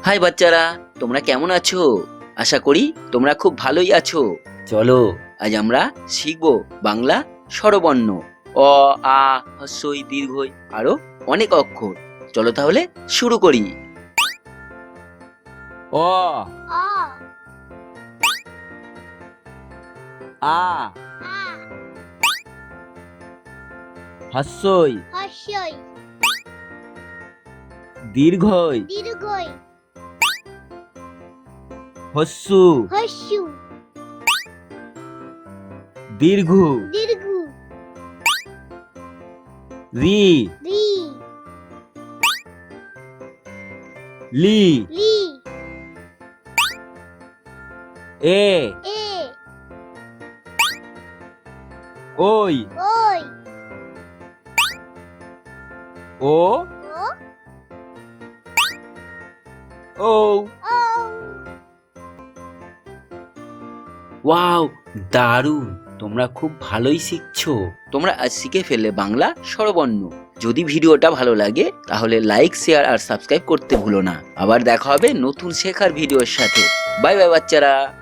High বাচ্চারা, তোমরা কেমন আছো? আশা করি তোমরা খুব ভালোই আছো। চলো আজ আমরা শিখবো বাংলা স্বরবর্ণ। অ, আ, হ্রস্বই, দীর্ঘই আরো অনেক অক্ষর। চলো তাহলে শুরু করি। অ অ আ আ হ্রস্বই হর্ষই দীর্ঘই দীর্ঘই হস্যু হর্ষু দীর্ঘু দীর্ঘু রি রি লি লি এ এ ওই ওই ও ও ও ও ওয়াও, দারুণ! তোমরা খুব ভালোই শিখছো। তোমরা আজ শিখে ফেললে বাংলা স্বরবর্ণ। যদি ভিডিওটা ভালো লাগে তাহলে লাইক, শেয়ার আর সাবস্ক্রাইব করতে ভুলো না। আবার দেখা হবে নতুন শেখার ভিডিওর সাথে। বাই বাই বাচ্চারা।